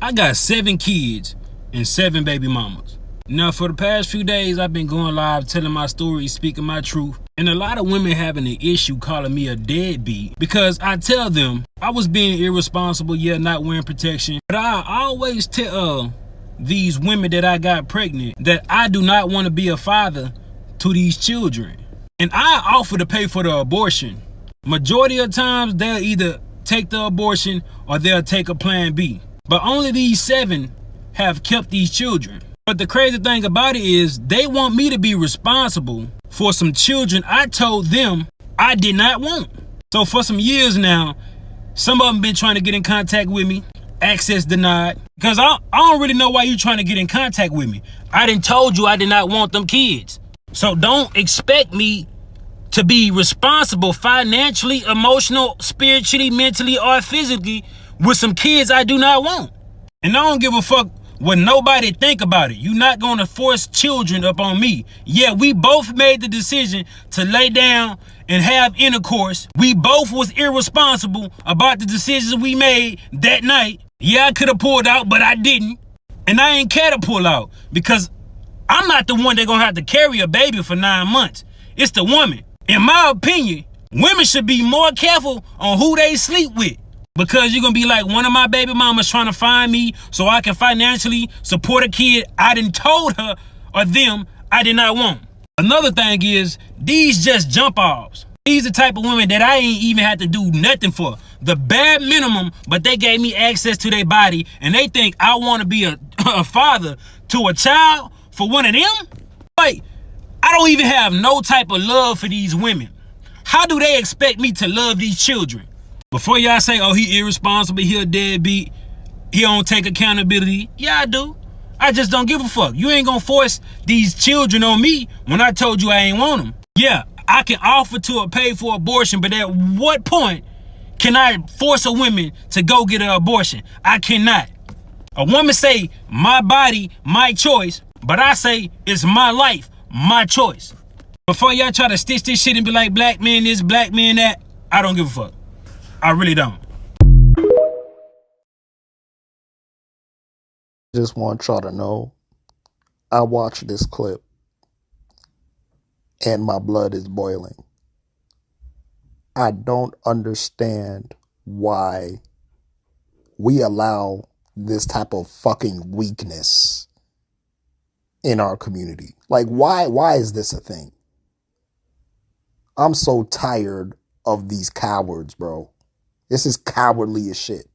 I got 7 kids and 7 baby mamas. Now, for the past few days, I've been going live telling my story, speaking my truth, and a lot of women having an issue calling me a deadbeat because I tell them I was being irresponsible, not wearing protection. But I always tell these women that I got pregnant that I do not want to be a father to these children. And I offer to pay for the abortion. Majority of times, they'll either take the abortion or they'll take a plan B. But only these 7 have kept these children. But the crazy thing about it is they want me to be responsible for some children I told them I did not want. So for some years now, some of them been trying to get in contact with me, access denied. Because I don't really know why you trying to get in contact with me. I done told you I did not want them kids. So don't expect me to be responsible financially, emotional, spiritually, mentally, or physically with some kids I do not want. And I don't give a fuck what nobody think about it. You're not gonna force children up on me. Yeah, we both made the decision to lay down and have intercourse. We both was irresponsible about the decisions we made that night. Yeah, I could have pulled out, but I didn't. And I ain't care to pull out because I'm not the one that gonna have to carry a baby for 9 months. It's the woman. In my opinion, women should be more careful on who they sleep with. Because you're going to be like, one of my baby mamas trying to find me so I can financially support a kid I done told her or them I did not want. Another thing is, these just jump offs. These the type of women that I ain't even had to do nothing for. The bare minimum, but they gave me access to their body and they think I want to be a father to a child for one of them? Like, I don't even have no type of love for these women. How do they expect me to love these children? Before y'all say, oh, he irresponsible, he a deadbeat, he don't take accountability. Yeah, I do. I just don't give a fuck. You ain't gonna force these children on me when I told you I ain't want them. Yeah, I can offer to pay for abortion, but at what point can I force a woman to go get an abortion? I cannot. A woman say, my body, my choice, but I say, it's my life, my choice. Before y'all try to stitch this shit and be like, black man this, black man that, I don't give a fuck. I really don't. Just want y'all to know, I watched this clip and my blood is boiling. I don't understand why we allow this type of fucking weakness in our community. Like, why is this a thing? I'm so tired of these cowards, bro. This is cowardly as shit.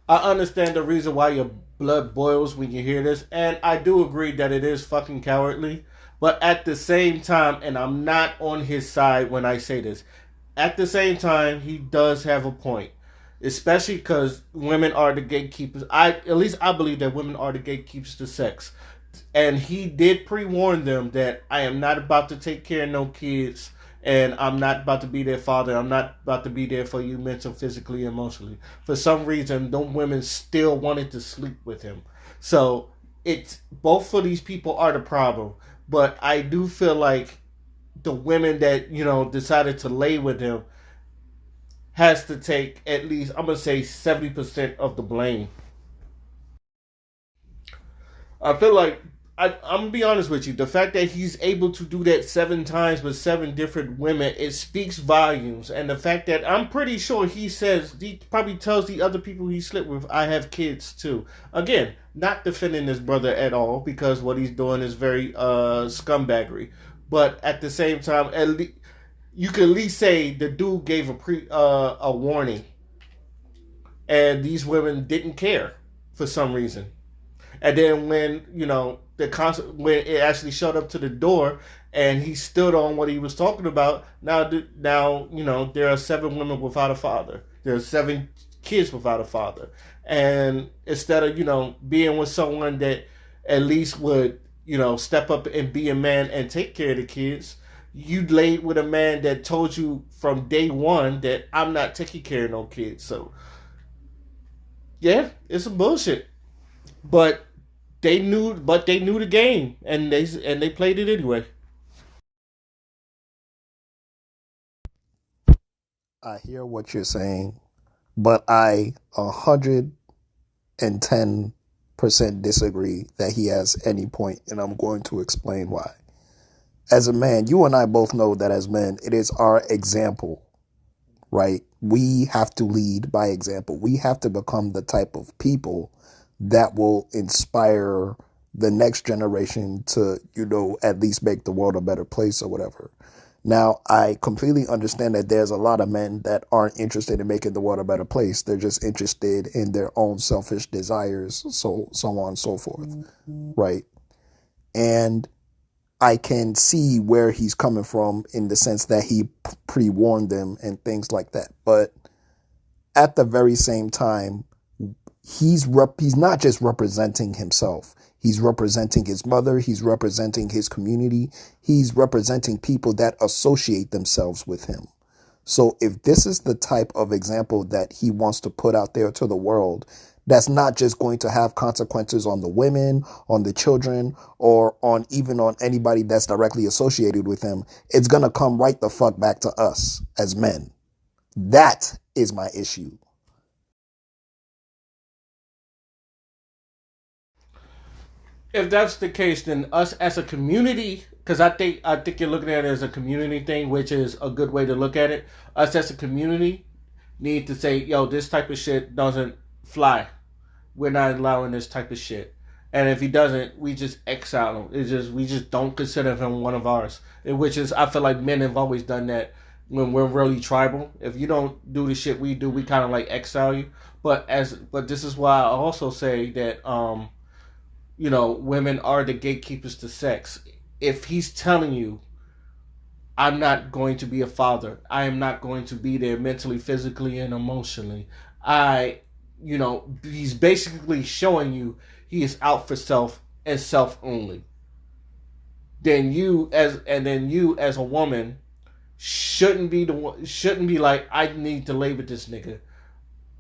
I understand the reason why your blood boils when you hear this, and I do agree that it is fucking cowardly. But at the same time, and I'm not on his side when I say this, at the same time, he does have a point. Especially because women are the gatekeepers. At least I believe that women are the gatekeepers to sex. And he did pre-warn them that I am not about to take care of no kids, and I'm not about to be their father. I'm not about to be there for you mentally, physically, emotionally. For some reason, those women still wanted to sleep with him. So it's both of these people are the problem. But I do feel like the women that, decided to lay with him has to take at least, I'm going to say 70% of the blame. I feel like, I'm going to be honest with you, the fact that he's able to do that 7 times with 7 different women, it speaks volumes. And the fact that I'm pretty sure he probably tells the other people he slept with, I have kids too. Again, not defending his brother at all, because what he's doing is very scumbaggery. But at the same time, you can at least say the dude gave a warning. And these women didn't care for some reason. And then when, when it actually showed up to the door and he stood on what he was talking about, now there are 7 women without a father. There are 7 kids without a father. And instead of, being with someone that at least would, step up and be a man and take care of the kids, you laid with a man that told you from day one that I'm not taking care of no kids. So, yeah, it's some bullshit. But they knew the game, and they played it anyway. I hear what you're saying, but I 110% disagree that he has any point, and I'm going to explain why. As a man, you and I both know that as men, it is our example, right? We have to lead by example. We have to become the type of people that will inspire the next generation to, at least make the world a better place or whatever. Now, I completely understand that there's a lot of men that aren't interested in making the world a better place. They're just interested in their own selfish desires, so on and so forth, right? And I can see where he's coming from in the sense that he pre-warned them and things like that. But at the very same time, he's not just representing himself. He's representing his mother. He's representing his community. He's representing people that associate themselves with him. So if this is the type of example that he wants to put out there to the world, that's not just going to have consequences on the women, on the children, or even on anybody that's directly associated with him. It's going to come right the fuck back to us as men. That is my issue. If that's the case, then us as a community, because I think you're looking at it as a community thing, which is a good way to look at it. Us as a community need to say, yo, this type of shit doesn't fly. We're not allowing this type of shit. And if he doesn't, we just exile him. We just don't consider him one of ours. Which is, I feel like men have always done that when we're really tribal. If you don't do the shit we do, we kind of like exile you. But this is why I also say that women are the gatekeepers to sex. If he's telling you, I'm not going to be a father, I am not going to be there mentally, physically, and emotionally, he's basically showing you he is out for self and self only. Then you as a woman shouldn't be like, I need to lay with this nigga.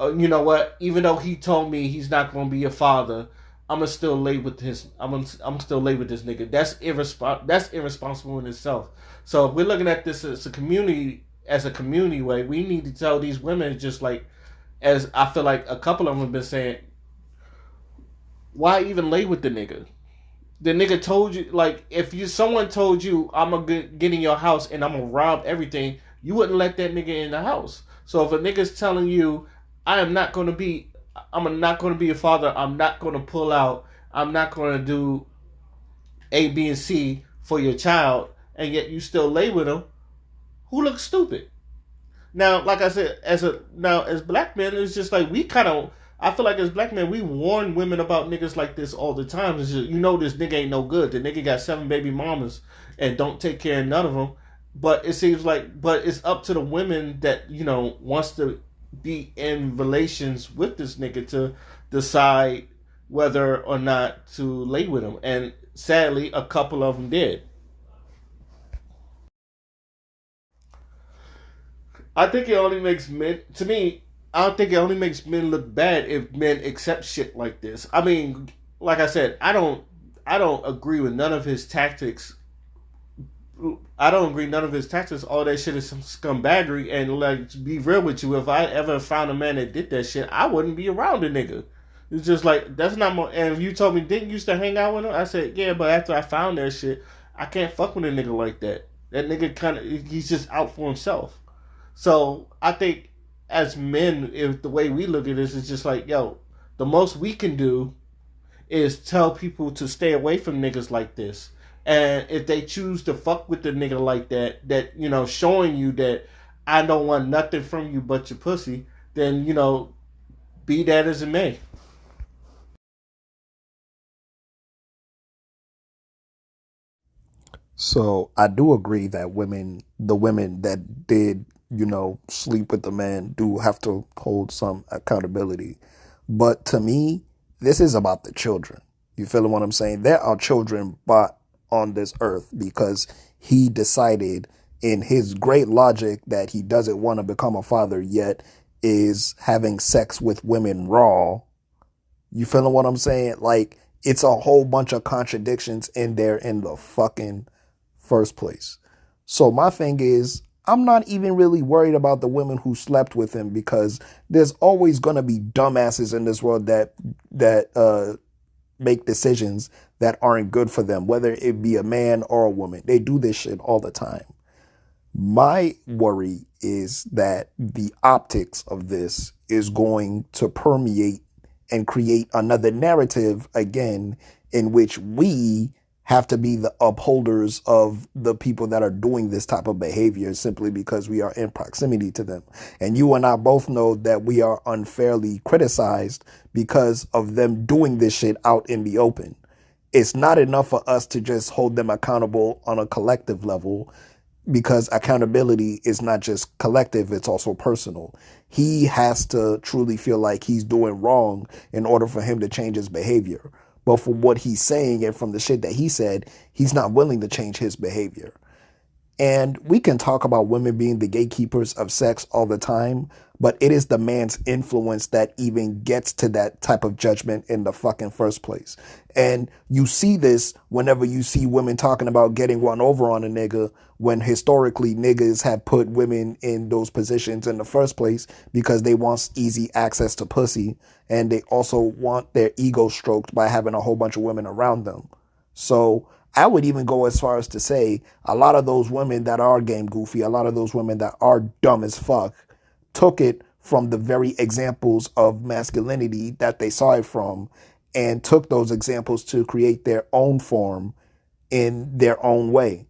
You know what? Even though he told me he's not going to be a father, I'm still lay with this nigga. That's irresponsible in itself. So if we're looking at this as a community way, we need to tell these women, just like, as I feel like a couple of them have been saying, why even lay with the nigga? The nigga told you, like, if someone told you, I'm gonna get in your house and I'm gonna rob everything, you wouldn't let that nigga in the house. So if a nigga's telling you, I'm not gonna be a father, I'm not gonna pull out, I'm not gonna do A, B, and C for your child, and yet you still lay with him, who looks stupid? Now, like I said, as black men, it's just like I feel like as black men, we warn women about niggas like this all the time. It's just, this nigga ain't no good. The nigga got 7 baby mamas and don't take care of none of them. But it seems like, it's up to the women that, wants to be in relations with this nigga to decide whether or not to lay with him. And sadly, a couple of them did. I think it only makes men, to me, I don't think it only makes men look bad if men accept shit like this. I mean, like I said, I don't agree with none of his tactics. I don't agree none of his tactics. All that shit is some scumbaggery. And, like, to be real with you, if I ever found a man that did that shit, I wouldn't be around a nigga. It's just like, that's not my. And if you told me, didn't you used to hang out with him? I said, yeah, but after I found that shit, I can't fuck with a nigga like that. That nigga he's just out for himself. So I think as men, if the way we look at this is just like, yo, the most we can do is tell people to stay away from niggas like this. And if they choose to fuck with the nigga like that, showing you that I don't want nothing from you but your pussy, then, be that as it may. So I do agree that the women that did, sleep with the man do have to hold some accountability. But to me, this is about the children. You feel what I'm saying? There are children brought on this earth because he decided in his great logic that he doesn't want to become a father, yet is having sex with women raw. You feeling what I'm saying? Like, it's a whole bunch of contradictions in there in the fucking first place. So my thing is, I'm not even really worried about the women who slept with him, because there's always gonna be dumbasses in this world that make decisions that aren't good for them, whether it be a man or a woman. They do this shit all the time. My worry is that the optics of this is going to permeate and create another narrative again, in which we have to be the upholders of the people that are doing this type of behavior simply because we are in proximity to them. And you and I both know that we are unfairly criticized because of them doing this shit out in the open. It's not enough for us to just hold them accountable on a collective level, because accountability is not just collective, it's also personal. He has to truly feel like he's doing wrong in order for him to change his behavior. But from what he's saying and from the shit that he said, he's not willing to change his behavior. And we can talk about women being the gatekeepers of sex all the time, but it is the man's influence that even gets to that type of judgment in the fucking first place. And you see this whenever you see women talking about getting run over on a nigga, when historically niggas have put women in those positions in the first place because they want easy access to pussy, and they also want their ego stroked by having a whole bunch of women around them. So I would even go as far as to say a lot of those women that are game goofy, a lot of those women that are dumb as fuck, took it from the very examples of masculinity that they saw it from, and took those examples to create their own form in their own way.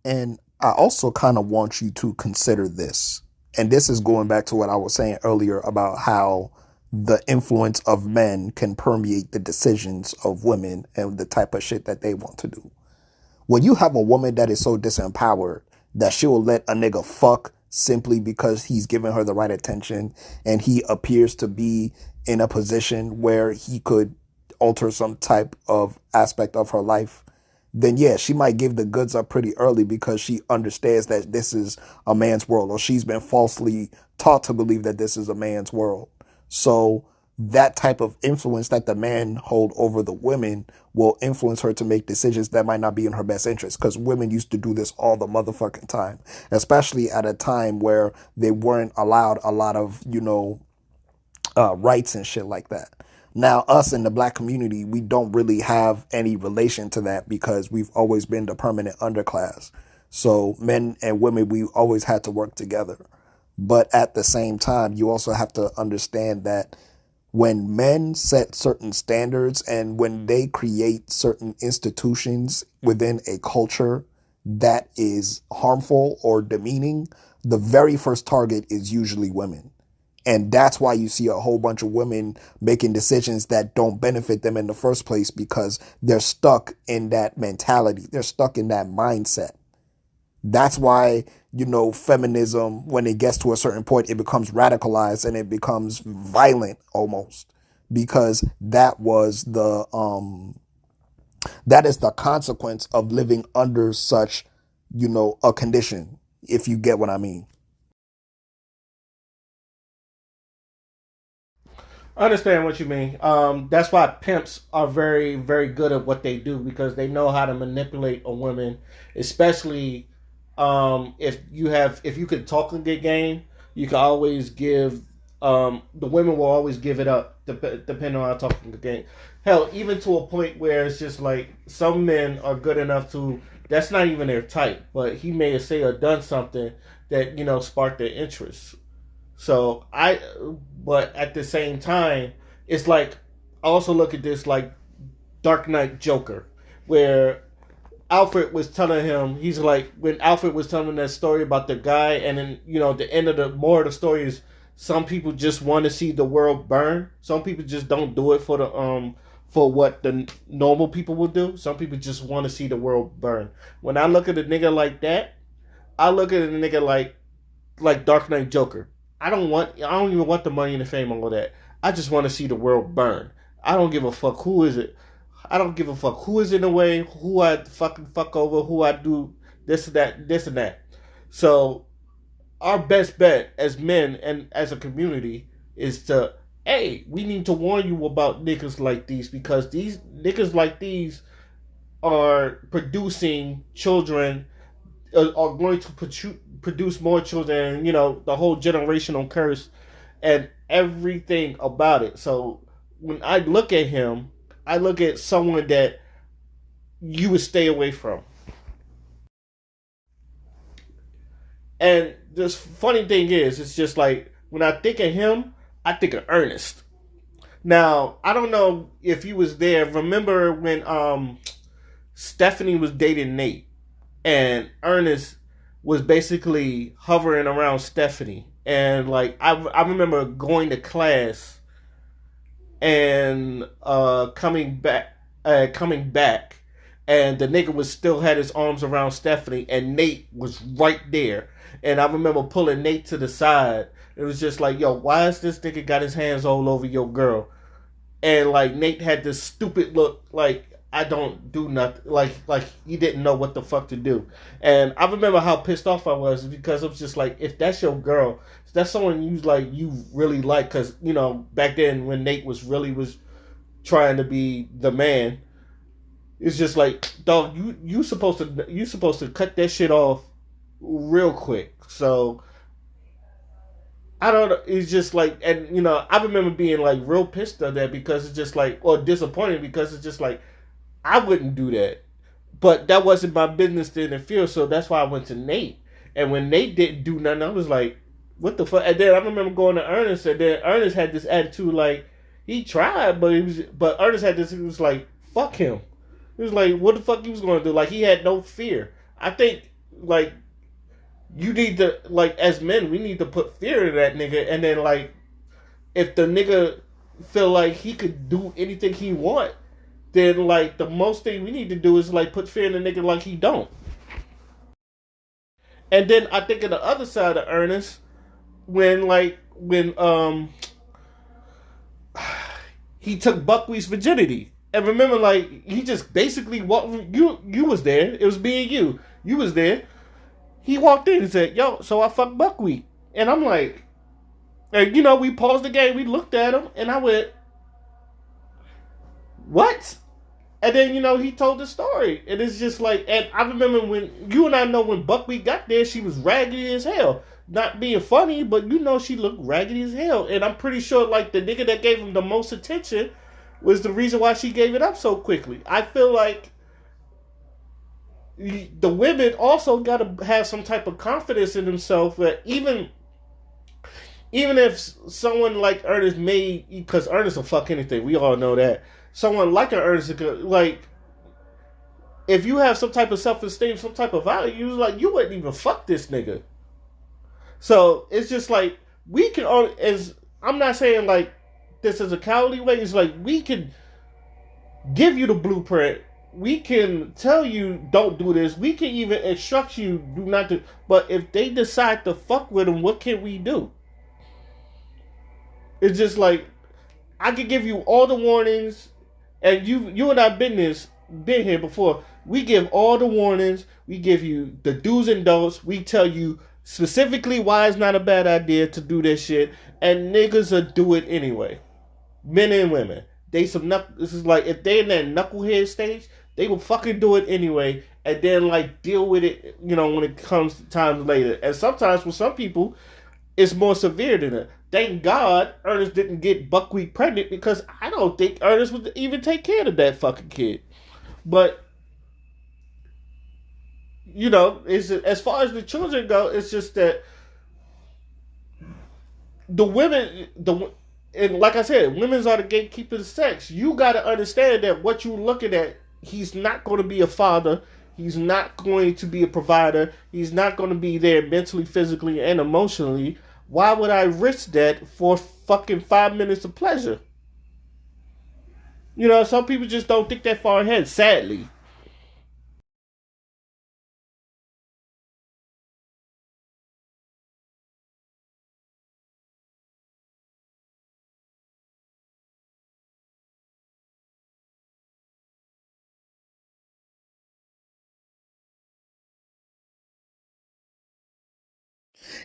And I also kind of want you to consider this. And this is going back to what I was saying earlier about how the influence of men can permeate the decisions of women and the type of shit that they want to do. When you have a woman that is so disempowered that she will let a nigga fuck simply because he's giving her the right attention and he appears to be in a position where he could alter some type of aspect of her life, then yeah, she might give the goods up pretty early because she understands that this is a man's world, or she's been falsely taught to believe that this is a man's world. So that type of influence that the man hold over the women will influence her to make decisions that might not be in her best interest, because women used to do this all the motherfucking time, especially at a time where they weren't allowed a lot of, rights and shit like that. Now, us in the black community, we don't really have any relation to that because we've always been the permanent underclass. So men and women, we always had to work together. But at the same time, you also have to understand that when men set certain standards and when they create certain institutions within a culture that is harmful or demeaning, the very first target is usually women. And that's why you see a whole bunch of women making decisions that don't benefit them in the first place, because they're stuck in that mentality. They're stuck in that mindset. That's why, feminism, when it gets to a certain point, it becomes radicalized and it becomes violent almost, because that is the consequence of living under such, a condition, if you get what I mean. I understand what you mean. That's why pimps are very, very good at what they do, because they know how to manipulate a woman, especially if you could talk a good game, you can always give. The women will always give it up, depending on how talking the game. Hell, even to a point where it's just like some men are good enough to. That's not even their type, but he may have say or done something that sparked their interest. So but at the same time, it's like I also look at this like Dark Knight Joker, where Alfred was telling him, he's like, when Alfred was telling him that story about the guy, and then the end of the more of the story is some people just want to see the world burn. Some people just don't do it for what the normal people would do. Some people just want to see the world burn. When I look at a nigga like that, I look at a nigga like Dark Knight Joker. I don't even want the money and the fame and all that. I just want to see the world burn. I don't give a fuck who is it. I don't give a fuck who is in the way, who I fucking fuck over, who I do this and that. So our best bet as men and as a community is to, hey, we need to warn you about niggas like these, because these niggas like these are producing children are going to produce more children. You know, the whole generational curse and everything about it. So when I look at him, I look at someone that you would stay away from. And this funny thing is, it's just like when I think of him, I think of Ernest. Now I don't know if you was there. Remember when Stephanie was dating Nate, and Ernest was basically hovering around Stephanie, and like I remember going to class and coming back, and the nigga was still had his arms around Stephanie, and Nate was right there. And I remember pulling Nate to the side. It was just like, yo, why is this nigga got his hands all over your girl? And like Nate had this stupid look, like I don't do nothing, like he didn't know what the fuck to do. And I remember how pissed off I was because it was just like, if that's your girl, if that's someone you really like, because you know back then when Nate was trying to be the man, it's just like, dog, you supposed to cut that shit off real quick. So I don't know. It's just like, and you know, I remember being like real pissed at that because it's just like, or disappointed because it's just like, I wouldn't do that. But that wasn't my business to interfere, so that's why I went to Nate. And when Nate didn't do nothing, I was like, what the fuck? And then I remember going to Ernest, and then Ernest had this attitude like, he tried, but Ernest had this, he was like, fuck him. He was like, what the fuck he was going to do? Like, he had no fear. I think, like, you need to, like, as men, we need to put fear in that nigga, and then, like, if the nigga feel like he could do anything he want, then like the most thing we need to do is like put fear in the nigga like he don't. And then I think of the other side of Ernest when he took Buckwheat's virginity. And remember, like he just basically walked. You was there. It was me and you. You was there. He walked in and said, "Yo, so I fucked Buckwheat," and I'm like, and you know, we paused the game. We looked at him, and I went, "What?" And then, you know, he told the story. And it's just like, and I remember when, you and I know when Buckwheat got there, she was raggedy as hell. Not being funny, but you know she looked raggedy as hell. And I'm pretty sure, like, the nigga that gave him the most attention was the reason why she gave it up so quickly. I feel like the women also got to have some type of confidence in themselves that even if someone like Ernest made, because Ernest will fuck anything, we all know that. Someone like an Ernest, like, if you have some type of self-esteem, some type of value, like, you wouldn't even fuck this nigga. So it's just like, we can, as I'm not saying like this is a cowardly way, it's like we can give you the blueprint. We can tell you don't do this. We can even instruct you do not do. But if they decide to fuck with them, what can we do? It's just like, I could give you all the warnings, and you and I've been here before. We give all the warnings. We give you the do's and don'ts. We tell you specifically why it's not a bad idea to do this shit, and niggas will do it anyway. Men and women. This is like, if they in that knucklehead stage, they will fucking do it anyway, and then like deal with it, you know, when it comes to times later. And sometimes for some people, it's more severe than that. Thank God Ernest didn't get Buckwheat pregnant, because I don't think Ernest would even take care of that fucking kid. But you know, it's, as far as the children go, it's just that the women, and like I said, women's are the gatekeepers of sex. You got to understand that what you're looking at, he's not going to be a father. He's not going to be a provider. He's not going to be there mentally, physically, and emotionally. Why would I risk that for fucking 5 minutes of pleasure? You know, some people just don't think that far ahead, sadly.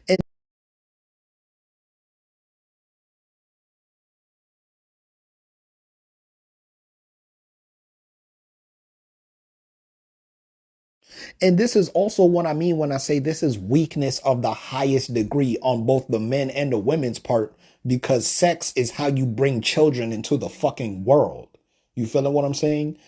And And this is also what I mean when I say this is weakness of the highest degree on both the men and the women's part, because sex is how you bring children into the fucking world. You feeling what I'm saying?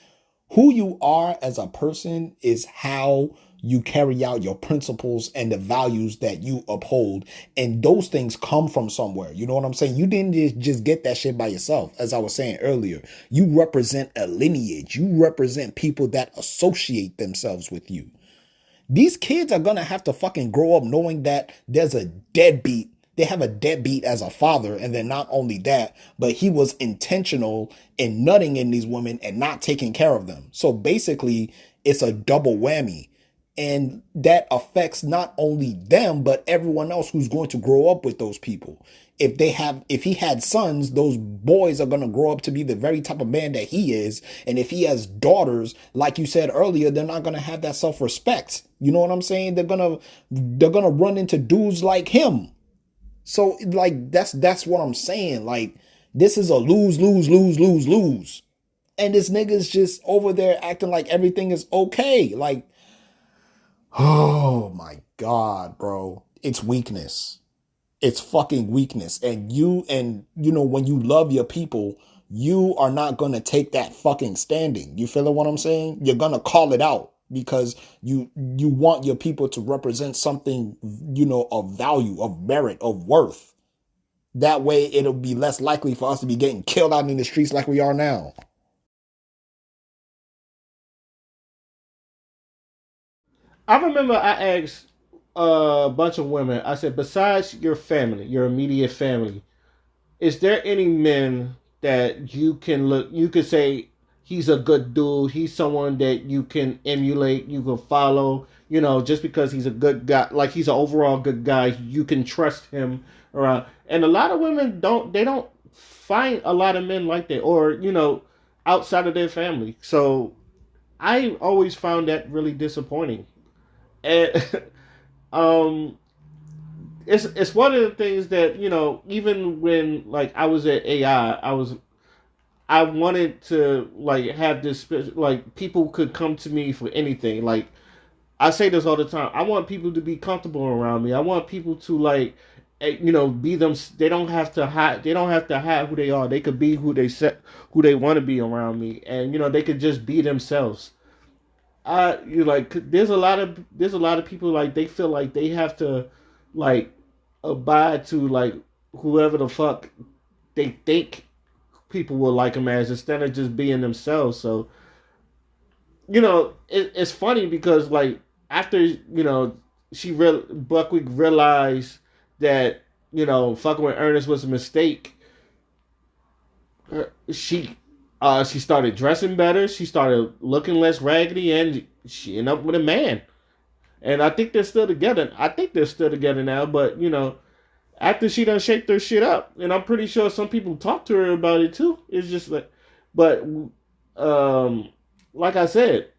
Who you are as a person is how you carry out your principles and the values that you uphold. And those things come from somewhere. You know what I'm saying? You didn't just get that shit by yourself. As I was saying earlier, you represent a lineage. You represent people that associate themselves with you. These kids are gonna have to fucking grow up knowing that there's a deadbeat. They have a deadbeat as a father, and then not only that, but he was intentional in nutting in these women and not taking care of them. So basically, it's a double whammy. And that affects not only them, but everyone else who's going to grow up with those people. If he had sons, those boys are going to grow up to be the very type of man that he is. And if he has daughters, like you said earlier, they're not going to have that self-respect. You know what I'm saying? They're going to run into dudes like him. So like, that's what I'm saying. Like, this is a lose, lose, lose, lose, lose. And this nigga's just over there acting like everything is okay. Like, oh my God, bro. It's weakness. It's fucking weakness. And when you love your people, you are not going to take that fucking standing. You feel what I'm saying? You're going to call it out because you want your people to represent something, of value, of merit, of worth. That way it'll be less likely for us to be getting killed out in the streets like we are now. I remember I asked a bunch of women. I said, besides your family, your immediate family, is there any men that you could say he's a good dude, he's someone that you can emulate, you can follow, just because he's a good guy, like he's an overall good guy, you can trust him around. And a lot of women don't find a lot of men like that, or outside of their family. So I always found that really disappointing. And um it's one of the things that even when like I was at AI, I wanted to like have this, like people could come to me for anything. Like I say this all the time, I want people to be comfortable around me. I want people to like be them. They don't have to hide, who they are. They could be who they want to be around me, and they could just be themselves. You like there's a lot of people like they feel like they have to like abide to like whoever the fuck they think people will like them as, instead of just being themselves. So it's funny because like after Buckwheat realized that fucking with Ernest was a mistake. She started dressing better. She started looking less raggedy, and she ended up with a man. And I think they're still together. I think they're still together now. But after she done shaped her shit up, and I'm pretty sure some people talked to her about it too. It's just like, but like I said,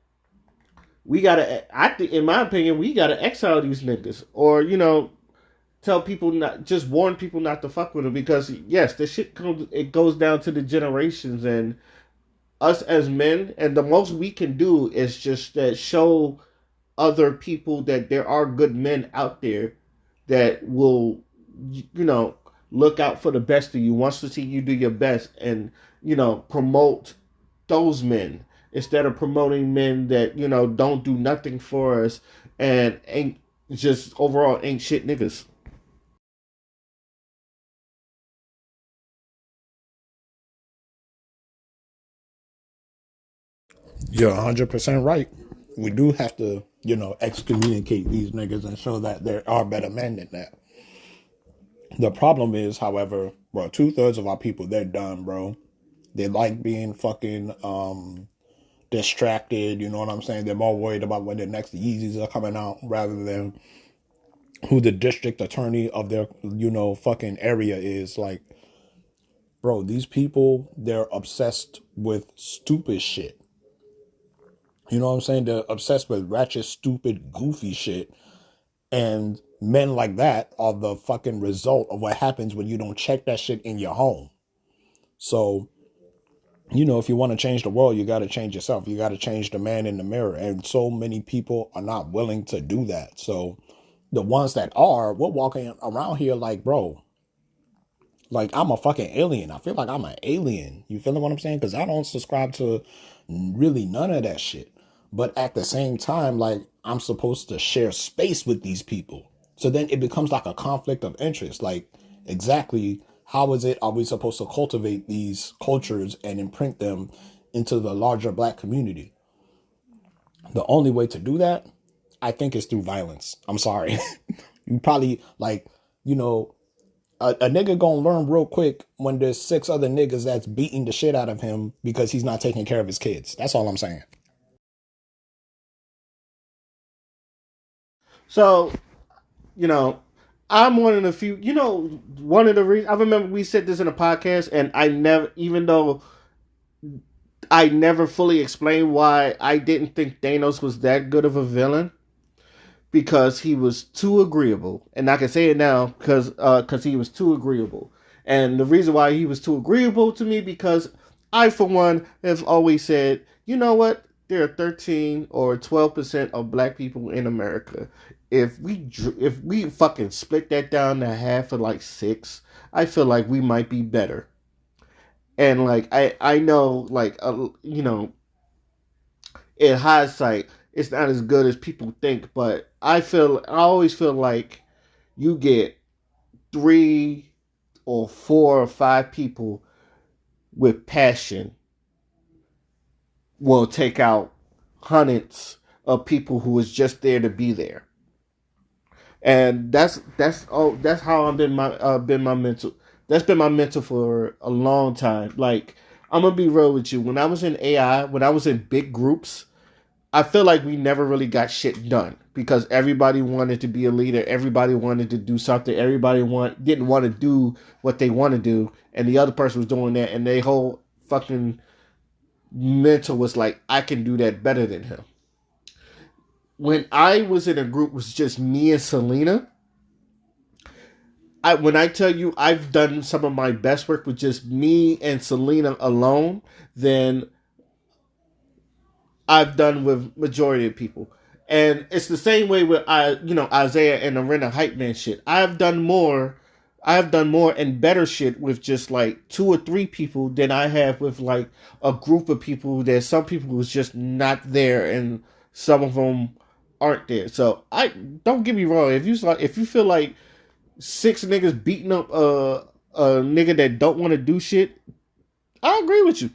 we gotta. I think, in my opinion, we gotta exile these niggas, or tell people not, just warn people not to fuck with them, because yes, this shit goes down to the generations, and us as men, and the most we can do is just that show other people that there are good men out there that will look out for the best of you, wants to see you do your best, and promote those men instead of promoting men that don't do nothing for us and ain't just overall ain't shit niggas. You're 100% right. We do have to, excommunicate these niggas and show that there are better men than that. The problem is, however, bro, 2/3 of our people, they're done, bro. They like being fucking distracted, you know what I'm saying? They're more worried about when the next Yeezys are coming out rather than who the district attorney of their, fucking area is. Like, bro, these people, they're obsessed with stupid shit. You know what I'm saying? They're obsessed with ratchet, stupid, goofy shit. And men like that are the fucking result of what happens when you don't check that shit in your home. So You know, if you want to change the world, you got to change yourself. You got to change the man in the mirror. And so many people are not willing to do that. So the ones that are, we're walking around here like, bro, like I'm a fucking alien. I feel like I'm an alien. You feeling what I'm saying? Because I don't subscribe to really none of that shit. But at the same time, like I'm supposed to share space with these people. So then it becomes like a conflict of interest. Like exactly how is it are we supposed to cultivate these cultures and imprint them into the larger black community? The only way to do that, I think, is through violence. I'm sorry. You probably like, you know, a nigga gonna learn real quick when there's 6 other niggas that's beating the shit out of him because he's not taking care of his kids. That's all I'm saying. So, you know, I'm one of the few. You know, one of the reasons I remember we said this in a podcast, and I never, even though I never fully explained why I didn't think Thanos was that good of a villain, because he was too agreeable, and I can say it now because he was too agreeable. And the reason why he was too agreeable to me, because I, for one, have always said, you know what? There are 13 or 12% of black people in America. If we fucking split that down to half of like 6, I feel like we might be better. And like I know like you know, in hindsight, it's not as good as people think. But I always feel like you get 3 or 4 or 5 people with passion will take out hundreds of people who was just there to be there. And that's how I've been my mental. That's been my mental for a long time. Like I'm gonna be real with you. When I was in AI, when I was in big groups, I feel like we never really got shit done because everybody wanted to be a leader. Everybody wanted to do something. Everybody didn't want to do what they want to do, and the other person was doing that, and their whole fucking mental was like, I can do that better than him. When I was in a group, it was just me and Selena. When I tell you I've done some of my best work with just me and Selena alone, then I've done with majority of people. And it's the same way with Isaiah and Arena Hype Man shit. I've done more and better shit with just like 2 or 3 people than I have with like a group of people that some people was just not there and some of them aren't there. So I don't get me wrong. If you feel like 6 niggas beating up a nigga that don't want to do shit, I agree with you.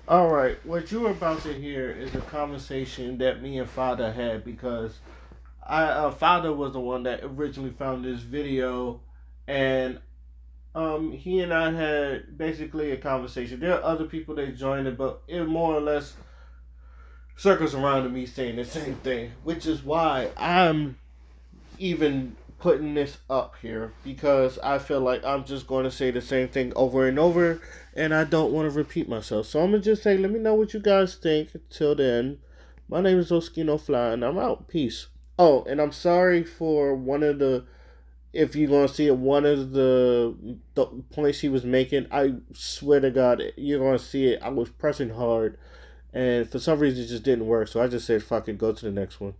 All right, what you're about to hear is a conversation that me and Faddah had because Faddah was the one that originally found this video, and he and I had basically a conversation. There are other people that joined it, but it more or less circles around to me saying the same thing, which is why I'm even putting this up here because I feel like I'm just going to say the same thing over and over and I don't want to repeat myself. So I'm going to just say, let me know what you guys think. Till then, my name is Oskino Fly and I'm out. Peace. Oh, and I'm sorry for if you're going to see it, one of the points he was making. I swear to God, you're going to see it. I was pressing hard and for some reason it just didn't work. So I just said, fuck it, go to the next one.